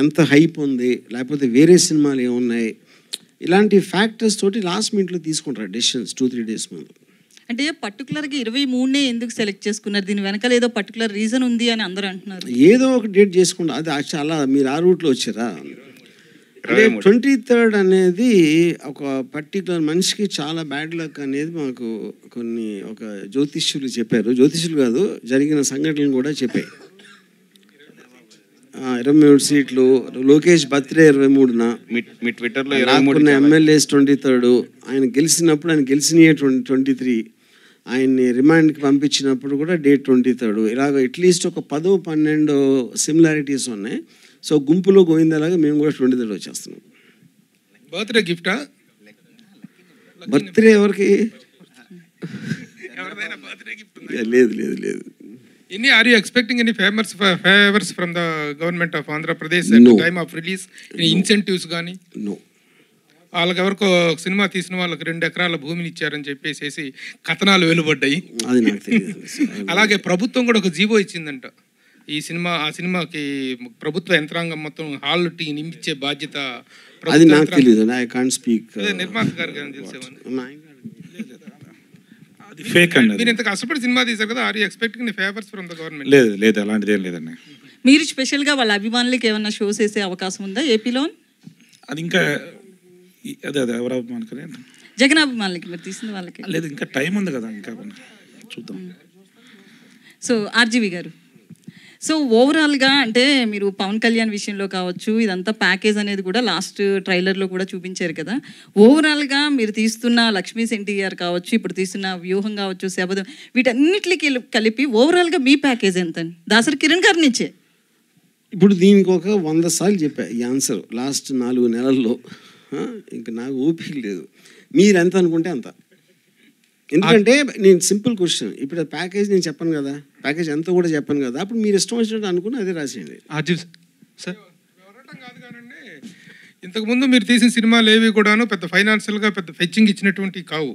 ఎంత హైప్ ఉంది, లేకపోతే వేరే సినిమాలు ఏమున్నాయి, ఇలాంటి ఫ్యాక్టర్స్ తోటి లాస్ట్ మినిట్లో తీసుకుంటారు డెసిషన్స్ 2-3 days ముందు. అంటే పర్టికులర్గా 23నే ఎందుకు సెలెక్ట్ చేసుకున్నారు? దీని వెనకాల ఏదో పర్టికులర్ రీజన్ ఉంది అని అందరూ అంటున్నారు. ఏదో ఒక డేట్ చేసుకుంటారు. అది చాలా మీరు ఆ రూట్లో వచ్చారా? అంటే 23rd అనేది ఒక పర్టికులర్ మనిషికి చాలా బ్యాడ్ లక్ అనేది మాకు ఒక జ్యోతిష్యులు చెప్పారు. జ్యోతిష్యులు కాదు, జరిగిన సంఘటనలు కూడా చెప్పాయి. 23 సీట్లు, లోకేష్ బర్త్డే 23న, మీ ట్విట్టర్లో రాకున్న ఎమ్మెల్యేస్ 23rd, ఆయన గెలిచినప్పుడు ఆయన గెలిచినయే 23, ఆయన్ని రిమాండ్కి పంపించినప్పుడు కూడా డేట్ 23rd. ఇలాగ అట్లీస్ట్ ఒక 10-12 సిమిలారిటీస్ ఉన్నాయి. సో గుంపులో గోవిందలాగా మేము కూడా 23rd వచ్చేస్తున్నాం. బర్త్డే గిఫ్టా? బర్త్డే ఎవరికి? లేదు లేదు లేదు. Any are you expecting any favors from the government of Andhra Pradesh at the time of release? Any incentives గానీ? No. వాళ్ళకి ఎవరికో సినిమా తీసిన వాళ్ళకి 2 ఎకరాల భూమిని ఇచ్చారని చెప్పేసి కథనాలు వెలువడ్డాయి. అది నాకు తెలియదు. అలాగే ప్రభుత్వం కూడా ఒక జీవో ఇచ్చిందంట. ఆ సినిమాకి ప్రభుత్వ యంత్రాంగం మొత్తం హాల్ టీ నింపించే బాధ్యత అది నాకు తెలియదు. I can't speak. నిర్మాత గారికి తెలిసేవాళ్ళు. అది ఫేక్ అండి. మీరు ఇంత కష్టపడి సినిమా తీశారు కదా, are you expecting favours from the government? లేదు లేదు, అలాంటిది ఏం లేదండి. మీరు స్పెషల్గా వాళ్ళ అభిమానులకి ఏమన్నా షోస్ వేసే అవకాశం ఉందా ఏపీలో? అది ఇంకా అదే ఎవరు అభిమానులకి? జగన్ అభిమానులకి మీరు తీసిన వాళ్ళకి లేదు, ఇంకా టైం ఉంది కదా, ఇంకా చూద్దాం. సో ఆర్జీవి గారు, సో ఓవరాల్గా అంటే మీరు పవన్ కళ్యాణ్ విషయంలో కావచ్చు, ఇదంతా ప్యాకేజ్ అనేది కూడా లాస్ట్ ట్రైలర్లో కూడా చూపించారు కదా. ఓవరాల్గా మీరు తీస్తున్న లక్ష్మీ ఎన్టీఆర్ కావచ్చు, ఇప్పుడు తీస్తున్న వ్యూహం కావచ్చు, శబదం, వీటన్నిటికి కలిపి ఓవరాల్గా మీ ప్యాకేజ్ ఎంత? దాసరి కిరణ్ గారి నుంచే ఇప్పుడు దీనికి ఒక 100 సార్లు చెప్పా ఈ ఆన్సర్ లాస్ట్ 4 నెలల్లో. ఇంకా నాకు ఓపిక లేదు. మీరు ఎంత అనుకుంటే అంత. ఎందుకంటే నేను సింపుల్ క్వశ్చన్, ఇప్పుడు ప్యాకేజ్ నేను చెప్పను కదా, ప్యాకేజ్ ఎంత కూడా చెప్పను కదా, అప్పుడు మీరు ఇష్టం వచ్చినట్టు అనుకుని అదే రాసేయండి. సార్ కాదు కానండి, ఇంతకుముందు మీరు తీసిన సినిమాలు ఏవి కూడాను పెద్ద ఫైనాన్షియల్గా పెద్ద ఫెచ్చింగ్ ఇచ్చినటువంటివి కావు.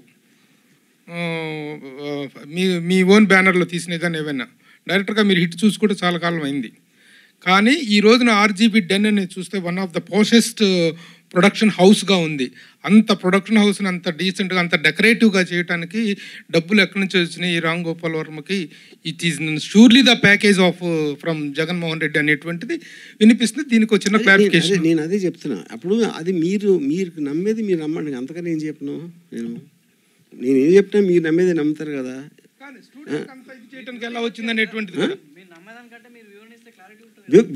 మీ ఓన్ బ్యానర్లో తీసినవి కానీ ఏమైనా డైరెక్టర్గా మీరు హిట్ చూసి కూడా చాలా కాలం అయింది. కానీ ఈ రోజున ఆర్జీబీ డెన్ అనేది చూస్తే వన్ ఆఫ్ ద పోషెస్ట్ ప్రొడక్షన్ హౌస్గా ఉంది. అంత ప్రొడక్షన్ హౌస్ని అంత డీసెంట్గా అంత డెకరేటివ్గా చేయడానికి డబ్బులు ఎక్కడి నుంచి వచ్చినాయి ఈ రామ్ గోపాల్ వర్మకి? It is surely the package of from Jaganmohan Reddy అనేటువంటిది వినిపిస్తుంది. దీనికి ఒక చిన్న క్లారిఫికేషన్. నేను అదే చెప్తున్నా. అప్పుడు అది మీరు నమ్మేది మీరు నమ్మండి, అంతకని ఏం చెప్పను. నేనేం చెప్పినా మీరు నమ్మేది నమ్ముతారు కదా. చేయడానికి ఎలా వచ్చింది అనేటువంటిది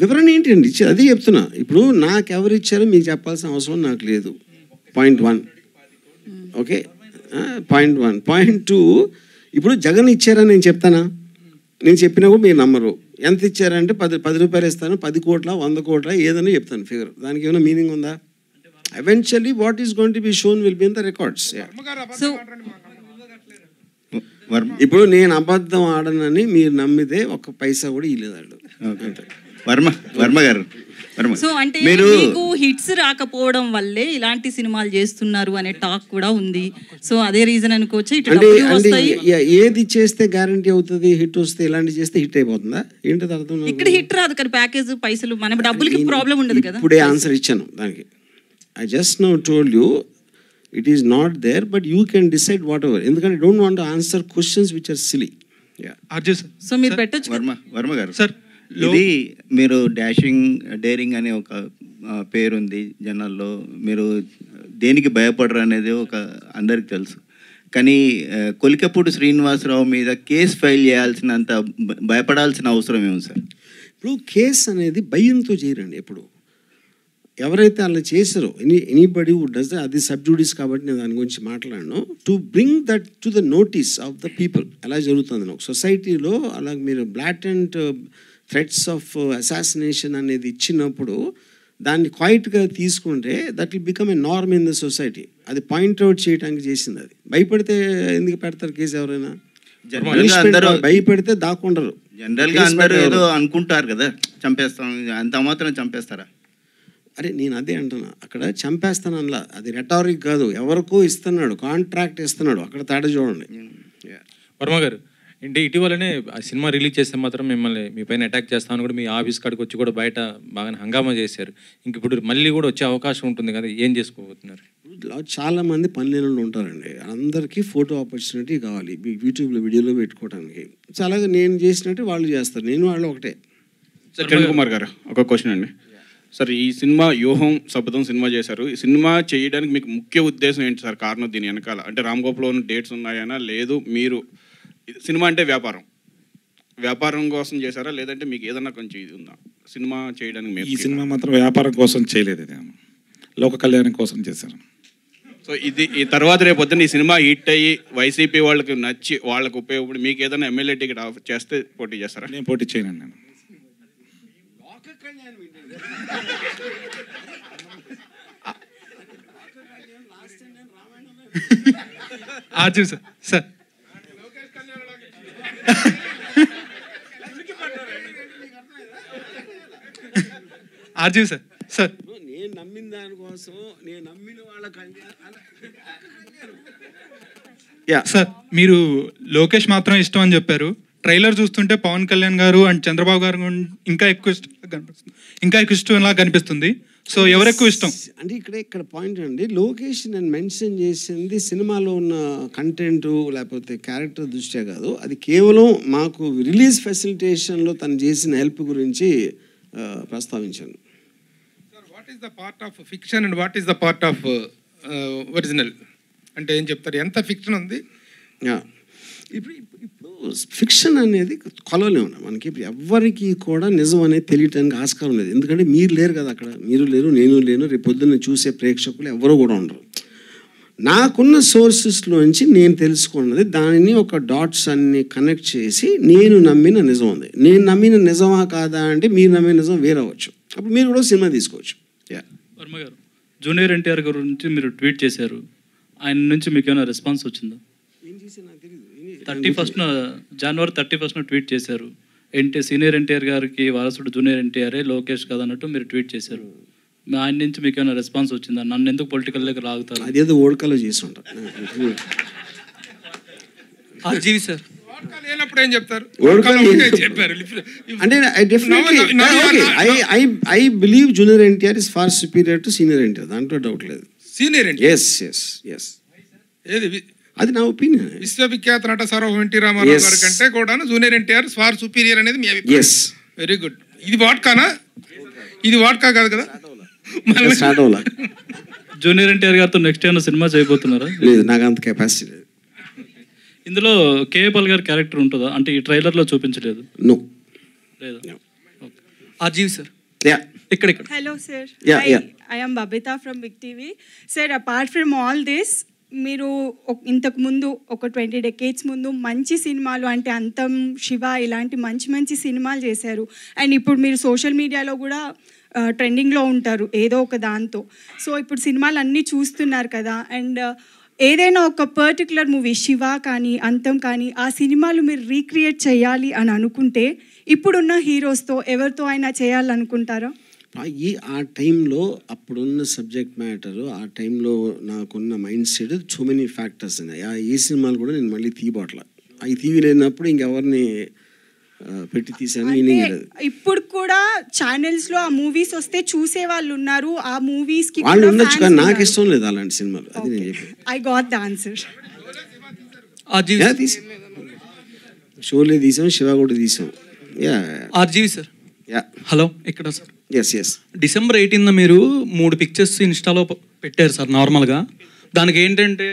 వివరణ ఏంటండి ఇచ్చి అదే చెప్తున్నా. ఇప్పుడు నాకు ఎవరు ఇచ్చారో మీకు చెప్పాల్సిన అవసరం నాకు లేదు. పాయింట్ 1. Okay, point 1. పాయింట్ 2, ఇప్పుడు జగన్ ఇచ్చారని నేను చెప్తానా? నేను చెప్పినా కూడా మీరు నమ్మరు. ఎంత ఇచ్చారంటే 10 రూపాయలు ఇస్తాను, 10 కోట్ల 100 కోట్ల ఏదైనా చెప్తాను ఫిగర్. దానికి ఏమైనా మీనింగ్ ఉందా? Eventually what is going to be shown will be in the records. ఇప్పుడు నేను అబద్ధం ఆడనని మీరు నమ్మితే 1 పైసా కూడా ఇవ్వలేదు. వర్మ గారు సో అంటే మీకు హిట్స్ రాకపోవడం వల్లే ఇలాంటి సినిమాలు చేస్తున్నారు అనే టాక్ కూడా ఉంది. సో అదే రీజన్ అనుకోవచ్చు. ఇటు డబ్బులు వస్తాయి. ఏది చేస్తే గ్యారంటీ అవుతుంది హిట్ వస్తే, ఇలాంటి చేస్తే హిట్ అయిపోతుందా ఏంటది అర్థం? ఇక్కడ హిట్ రాదు కానీ ప్యాకేజ్ పైసలు మన డబ్బులకి ప్రాబ్లం ఉండదు కదా. ఇప్పుడే ఆన్సర్ ఇచ్చాను దానికి. I just now told you it is not there, but you can decide whatever. ఎందుకంటే don't want to answer questions which are silly. So మీరు పెట్టొచ్చు. వర్మ గారు సార్, ఇది మీరు డాషింగ్ డేరింగ్ అనే ఒక పేరుంది జనాల్లో, మీరు దేనికి భయపడరు అనేది ఒక అందరికి తెలుసు. కానీ కొలికపూడి శ్రీనివాసరావు మీద కేసు ఫైల్ చేయాల్సినంత భయపడాల్సిన అవసరం ఏమి సార్? ఇప్పుడు కేసు అనేది భయంతో చేయరండి. ఎప్పుడు ఎవరైతే అలా చేశారో ఎనీబడి వుడ్ డస్, అది సబ్జూడిస్ కాబట్టి నేను దాని గురించి మాట్లాడను. To bring that to the notice of the people. ఎలా జరుగుతుంది ఒక సొసైటీలో, అలాగే మీరు బ్లాటెంట్ థ్రెట్స్ ఆఫ్ అసాసినేషన్ అనేది ఇచ్చినప్పుడు దాన్ని క్వైట్గా తీసుకుంటే that will become a norm in the society. అది పాయింట్అవుట్ చేయడానికి చేసింది. అది భయపడితే ఎందుకు పెడతారు కేసు? ఎవరైనా భయపెడితే దాక్కుండరు. జనరల్గా అందరూ ఏదో అనుకుంటారు కదా, చంపేస్తాం, అంత మాత్రం చంపేస్తారా? అరే నేను అదే అంటున్నా, అక్కడ చంపేస్తాను అనలా, అది రెటారిక్ కాదు. ఎవరికో ఇస్తున్నాడు, కాంట్రాక్ట్ ఇస్తున్నాడు, అక్కడ తేడా చూడండి. వర్మ గారు అంటే ఇటీవలనే ఆ సినిమా రిలీజ్ చేస్తే మాత్రం మిమ్మల్ని మీ పైన అటాక్ చేస్తామని కూడా మీ ఆఫీస్ కాడికి వచ్చి కూడా బయట బాగా హంగామా చేశారు. ఇంక ఇప్పుడు మళ్ళీ కూడా వచ్చే అవకాశం ఉంటుంది కదా, ఏం చేసుకోబోతున్నారు? చాలామంది పనిలేని ఉంటారండి, అందరికీ ఫోటో ఆపర్చునిటీ కావాలి యూట్యూబ్లో వీడియోలో పెట్టుకోవడానికి. సో అలాగే నేను చేసినట్టు వాళ్ళు చేస్తారు, నేను వాళ్ళు ఒకటే. సార్ కిరణ్ కుమార్ గారు ఒక క్వశ్చన్ అండి. సార్ ఈ సినిమా వ్యూహం శపథం సినిమా చేశారు, ఈ సినిమా చేయడానికి మీకు ముఖ్య ఉద్దేశం ఏంటి సార్? కారణం దీని వెనకాల అంటే రామ్ గోపాల్ డేట్స్ ఉన్నాయనా, లేదు మీరు సినిమా అంటే వ్యాపారం కోసం చేశారా, లేదంటే మీకు ఏదన్నా కొంచెం ఇది ఉందా సినిమా చేయడానికి? ఈ సినిమా మాత్రం వ్యాపారం కోసం చేయలేదు, లోక కళ్యాణం కోసం చేశారు. సో ఇది ఈ తర్వాత రేపు పొద్దున్న ఈ సినిమా హిట్ అయ్యి వైసీపీ వాళ్ళకి నచ్చి వాళ్ళకి ఉపయోగపడి మీకు ఏదైనా ఎమ్మెల్యే టికెట్ ఆఫర్ చేస్తే పోటీ చేస్తారా? నేను పోటీ చేయను. నేను ఆర్జీవ్ సార్ సార్ ఆర్జీవ్ సార్ సార్ నేను నమ్మిన దానికోసం నేను నమ్మిన వాళ్ళ సార్ మీరు లోకేష్ మాత్రం ఇష్టం అని చెప్పారు. ట్రైలర్ చూస్తుంటే పవన్ కళ్యాణ్ గారు అండ్ చంద్రబాబు గారు ఇంకా ఎక్కువ ఇష్టంలా కనిపిస్తుంది. సో ఎవరు ఎక్కువ ఇష్టం అంటే ఇక్కడ పాయింట్ అండి, లోకేష్ నేను మెన్షన్ చేసింది సినిమాలో ఉన్న కంటెంట్ లేకపోతే క్యారెక్టర్ దృష్ట్యా కాదు, అది కేవలం మాకు రిలీజ్ ఫెసిలిటేషన్లో తను చేసిన హెల్ప్ గురించి ప్రస్తావించాను. What is the part of fiction and what is the part of original అంటే ఏం చెప్తారు? ఎంత ఫిక్షన్ ఉంది? ఇప్పుడు ఫిక్షన్ అనేది కొలవలేము మనకి. ఇప్పుడు ఎవరికి కూడా నిజం అనేది తెలియటానికి ఆస్కారం లేదు, ఎందుకంటే మీరు లేరు కదా అక్కడ, మీరు లేరు, నేను లేను, రేపు పొద్దున్న చూసే ప్రేక్షకులు ఎవరు కూడా ఉండరు. నాకున్న సోర్సెస్లోంచి నేను తెలుసుకున్నది దానిని ఒక డాట్స్ అన్ని కనెక్ట్ చేసి నేను నమ్మిన నిజం ఉంది. నేను నమ్మిన నిజమా కాదా అంటే మీరు నమ్మిన నిజం వేరవచ్చు, అప్పుడు మీరు కూడా సినిమా తీసుకోవచ్చు. వర్మ గారు, జూనియర్ ఎన్టీఆర్ గారి గురించి మీరు ట్వీట్ చేశారు, ఆయన నుంచి మీకు ఏమైనా రెస్పాన్స్ వచ్చిందా? 31st జనవరి 31st ట్వీట్ చేశారు, సీనియర్ ఎన్టీఆర్ గారికి వారసుడు జూనియర్ ఎన్టీఆర్ఏ లోకేష్ కదా అన్నట్టు మీరు ట్వీట్ చేశారు. ఆయన నుంచి మీకు ఏమైనా రెస్పాన్స్ వచ్చిందా? నన్ను ఎందుకు పొలిటికల్ దగ్గర లాగుతారు? అదేదో ఓడకలో చేసి ఉంటారు. సార్ లేనప్పుడు ఏం చెప్తారు? అంటే I believe junior NTR is far superior to senior NTR, దాంట్లో డౌట్ లేదు. సీనియర్ ఎస్ ఏది అది నా ఒపీనియన్. విశ్వవిఖ్యాత నట సార్వభౌమ ఎన్టీ రామారావు గారి కంటే కూడా జూనియర్ ఎన్టీఆర్ ఫార్ సుపీరియర్ అనేది మీ అభిప్రాయం? Very good. ఇది వాడ్కానా? ఇది వాడ్కా కాదు కదా. జూనియర్ ఎన్టీఆర్ గారితో నెక్స్ట్ ఏమైనా సినిమా చేయబోతున్నారా? లేదు, నాకు అంత కెపాసిటీ లేదు. ఇందులో కేఏపాల్ గారి క్యారెక్టర్ ఉంటుందా? అంటే ఈ ట్రైలర్లో చూపించలేదు. నో లేదా? ఆర్జీవ్ సార్ ఇక్కడ. Hello sir, I am Babita from Big TV. Sir, apart from all this, మీరు ఇంతకు ముందు ఒక 20 decades ముందు మంచి సినిమాలు అంటే అంతం, శివ ఇలాంటి మంచి మంచి సినిమాలు చేశారు. అండ్ ఇప్పుడు మీరు సోషల్ మీడియాలో కూడా ట్రెండింగ్లో ఉంటారు ఏదో ఒక దాంతో. సో ఇప్పుడు సినిమాలు అన్నీ చూస్తున్నారు కదా, అండ్ ఏదైనా ఒక పర్టికులర్ మూవీ శివ కానీ అంతం కానీ ఆ సినిమాలు మీరు రీక్రియేట్ చేయాలి అని అనుకుంటే ఇప్పుడున్న హీరోస్తో ఎవరితో అయినా చేయాలనుకుంటారా? ఆ టైంలో అప్పుడున్న సబ్జెక్ట్ మ్యాటరు, ఆ టైంలో నాకున్న mind set, so many factors ఉన్నాయి. ఈ సినిమాలు కూడా నేను మళ్ళీ తీయబోట్లా. అవి తీయలేనప్పుడు ఇంకెవరిని పెట్టి తీసాను మీనింగ్ లేదు. ఇప్పుడు కూడా ఛానల్స్ లో ఆ మూవీస్ వస్తే చూసే వాళ్ళు ఉన్నారు. ఆ మూవీస్ కి వాళ్ళు ఉండొచ్చు, కానీ నాకు ఇష్టం లేదు అలాంటి సినిమాలు. అది నేను చెప్పాను. I got the answer. Sholay తీసాం, శివ కూడా తీసాం. RGV sir. హలో, ఇక్కడ సార్. ఎస్. December 18న మీరు 3 పిక్చర్స్ ఇన్స్టాలో పెట్టారు సార్ నార్మల్గా. దానికి ఏంటంటే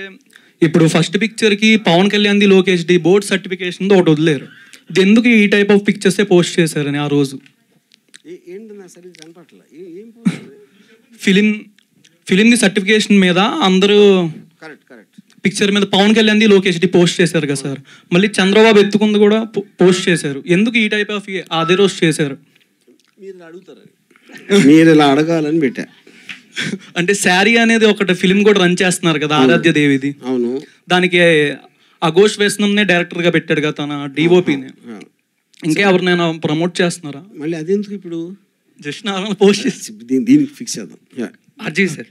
ఇప్పుడు ఫస్ట్ పిక్చర్కి పవన్ కళ్యాణ్ది, లోకేష్ది బోర్డ్ సర్టిఫికేషన్ది ఒకటి వదిలేరు. ఇది ఎందుకు ఈ టైప్ ఆఫ్ పిక్చర్సే పోస్ట్ చేశారని ఆ రోజు? ఫిలింది సర్టిఫికేషన్ మీద అందరూ పిక్చర్ మీద పవన్ కళ్యాణ్ది, లోకేష్ది పోస్ట్ చేశారు కదా సార్. మళ్ళీ చంద్రబాబు ఎత్తుకుంది కూడా పోస్ట్ చేశారు. ఎందుకు ఈ టైప్ ఆఫ్ అదే రోజు చేశారు? మీరు ఇలా అడగాలని పెట్టా. అంటే శారీ అనేది ఒకటి ఫిలిం కూడా రన్ చేస్తున్నారు కదా, ఆరాధ్య దేవిది. అవును. దానికి అఘోష్ వేసనంనే డైరెక్టర్గా పెట్టాడు కదా తన డిఓపిని. ఇంకా ఎవరినైనా ప్రమోట్ చేస్తున్నారా? మళ్ళీ అదెందుకు ఇప్పుడు? జస్ట్ నార్మల్ పోస్ట్ చేసి దీనికి ఫిక్స్ చేద్దాం. ఆర్జీవి సార్,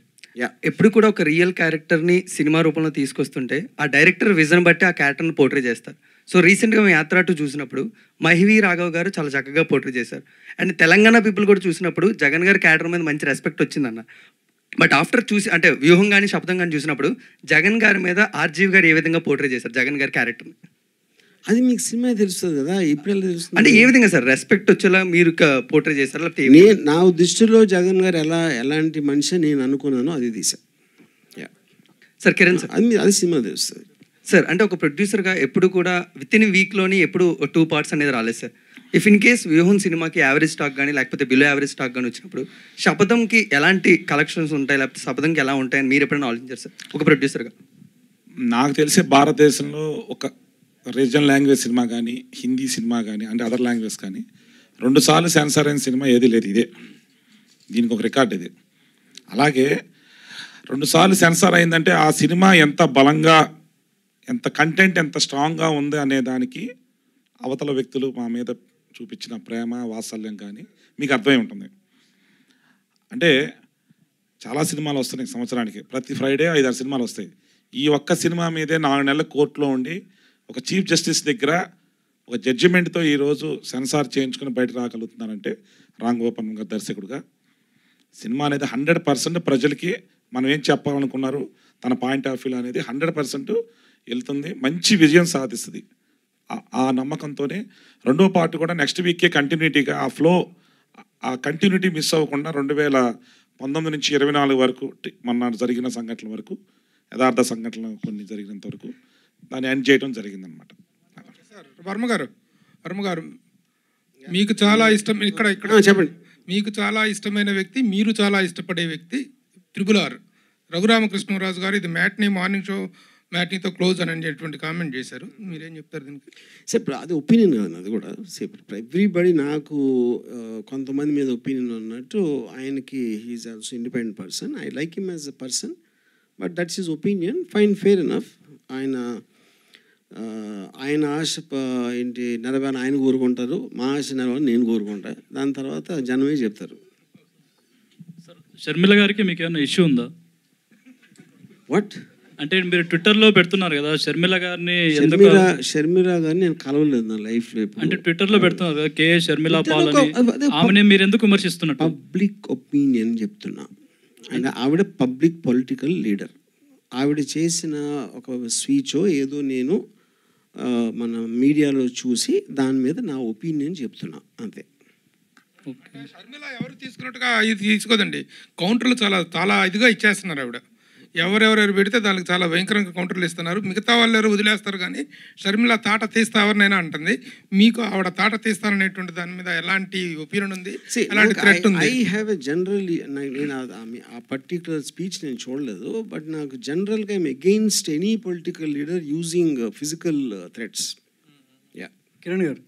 ఎప్పుడు కూడా ఒక రియల్ క్యారెక్టర్ని సినిమా రూపంలో తీసుకొస్తుంటే ఆ డైరెక్టర్ విజన్ బట్టి ఆ క్యారెక్టర్ని పోర్ట్రే చేస్తారు. సో రీసెంట్గా మేము యాత్ర 2 చూసినప్పుడు మహివి రాఘవ్ గారు చాలా చక్కగా పోర్ట్రే చేశారు. అండ్ తెలంగాణ పీపుల్ కూడా చూసినప్పుడు జగన్ గారి క్యారెక్టర్ మీద మంచి రెస్పెక్ట్ వచ్చిందన్న. బట్ ఆఫ్టర్ చూసి అంటే వ్యూహం కానీ శబ్దం కానీ చూసినప్పుడు జగన్ గారి మీద ఆర్జీవి గారు ఏ విధంగా పోర్ట్రే చేశారు జగన్ గారి క్యారెక్టర్ని? అది మీకు సినిమా తెలుస్తుంది కదా, ఇప్పుడు తెలుస్తుంది. అంటే ఏ విధంగా సార్ రెస్పెక్ట్ వచ్చేలా మీరు పోర్ట్రే చేశారు? నా దృష్టిలో జగన్ గారు ఎలాంటి మనిషి నేను అనుకున్నానో అది తీసా సార్. కిరణ్ సార్, అది సినిమా తెలుస్తుంది సార్. అంటే ఒక ప్రొడ్యూసర్గా ఎప్పుడు కూడా విత్ ఇన్ వీక్లోని ఎప్పుడు 2 పార్ట్స్ అనేది రాలేదు సార్. ఇఫ్ ఇన్ కేస్ వ్యూహం సినిమాకి యావరేజ్ స్టాక్ కానీ లేకపోతే బిలో యావరేజ్ స్టాక్ కానీ వచ్చినప్పుడు శపథంకి ఎలాంటి కలెక్షన్స్ ఉంటాయి, లేకపోతే శపథంకి ఎలా ఉంటాయని మీరు ఎప్పుడైనా ఆలోచించారు సార్ ఒక ప్రొడ్యూసర్గా? నాకు తెలిసే భారతదేశంలో ఒక రీజనల్ లాంగ్వేజ్ సినిమా కానీ, హిందీ సినిమా కానీ, అంటే అదర్ లాంగ్వేజ్ కానీ 2 సార్లు సెన్సార్ అయిన సినిమా ఏది లేదు. ఇదే దీనికి ఒక రికార్డ్ ఇది. అలాగే 2 సార్లు సెన్సార్ అయిందంటే ఆ సినిమా ఎంత బలంగా, ఎంత కంటెంట్ ఎంత స్ట్రాంగ్గా ఉంది అనే దానికి అవతల వ్యక్తులు మా మీద చూపించిన ప్రేమ, వాత్సల్యం కానీ మీకు అర్థమై ఉంటుంది. అంటే చాలా సినిమాలు వస్తున్నాయి సంవత్సరానికి, ప్రతి ఫ్రైడే 5-6 సినిమాలు వస్తాయి. ఈ ఒక్క సినిమా మీదే 4 నెలల కోర్టులో ఉండి ఒక చీఫ్ జస్టిస్ దగ్గర ఒక జడ్జిమెంట్తో ఈరోజు సెన్సార్ చేయించుకుని బయట రాగలుగుతున్నానంటే రామ్ గోపాల్ గారు దర్శకుడుగా సినిమా అనేది 100% ప్రజలకి మనం ఏం చెప్పాలనుకున్నారు తన పాయింట్ ఆఫ్ వ్యూ అనేది 100% వెళ్తుంది, మంచి విజయం సాధిస్తుంది. ఆ నమ్మకంతోనే 2వ పార్ట్ కూడా నెక్స్ట్ వీకే కంటిన్యూటీగా ఆ ఫ్లో, ఆ కంటిన్యూటీ మిస్ అవ్వకుండా 2019 నుంచి 24 వరకు మొన్న జరిగిన సంఘటనల వరకు, యథార్థ సంఘటనలు కొన్ని జరిగినంత వరకు దాన్ని ఎండ్ చేయడం జరిగిందనమాట. సార్ వర్మ గారు మీకు చాలా ఇష్టం ఇక్కడ చెప్పండి. మీకు చాలా ఇష్టమైన వ్యక్తి, మీరు చాలా ఇష్టపడే వ్యక్తి RRR రఘురామకృష్ణరాజు గారు ఇది మార్నింగ్ షో మ్యాట్నీతో క్లోజ్ అని అనేటువంటి కామెంట్ చేశారు. మీరేం చెప్తారు దీనికి? సార్ అది ఒపీనియన్ కాదు, అది కూడా ఎవ్రీబడి. నాకు కొంతమంది మీద ఒపీనియన్ ఉన్నట్టు ఆయనకి he's also independent person. I like him as a person, but that's his opinion. Fine, fair enough. ఆయన ఆశ ఏంటి నెరవేరని ఆయన కోరుకుంటారు, మా ఆశ నెరవేరని నేను కోరుకుంటా. దాని తర్వాత జనమే చెప్తారు. షర్మిల గారికి మీకు ఏమైనా ఇష్యూ ఉందా? వాట్ అంటే మీరు ట్విట్టర్లో పెడుతున్నారు కదా షర్మిల గారిని, షర్మిల గారిని నేను కలవలేదు నా లైఫ్లో. అంటే ట్విట్టర్లో పెడుతున్నారు కదా కే షర్మిల పాల్ అని, ఆమెనే మీరు ఎందుకు విమర్శిస్తున్నారు? పబ్లిక్ ఒపీనియన్ చెప్తున్నా. ఆవిడ పబ్లిక్ పొలిటికల్ లీడర్. ఆవిడ చేసిన ఒక స్పీచో ఏదో నేను మన మీడియాలో చూసి దాని మీద నా ఒపీనియన్ చెప్తున్నా, అంతే. షర్మిల ఎవరు తీసుకున్నట్టుగా ఇది తీసుకోదండి. కౌంటర్లు చాలా ఇదిగా ఇచ్చేస్తున్నారు. ఆవిడ ఎవరెవరు పెడితే దానికి చాలా భయంకరంగా కౌంటర్లు ఇస్తున్నారు. మిగతా వాళ్ళు ఎవరు వదిలేస్తారు, కానీ షర్మిల తాట తీస్తా ఎవరినైనా అంటుంది. మీకు ఆవిడ తాట తీస్తాననేటువంటి దాని మీద ఎలాంటి ఒపీనియన్ ఉంది, ఎలాంటి థ్రెట్ ఉంది? ఐ హ్యావ్ ఎ జనరల్, నేను ఆ పర్టికులర్ స్పీచ్ నేను చూడలేదు, బట్ నాకు జనరల్గా I'm against any political leader using physical threats. Kiran గారు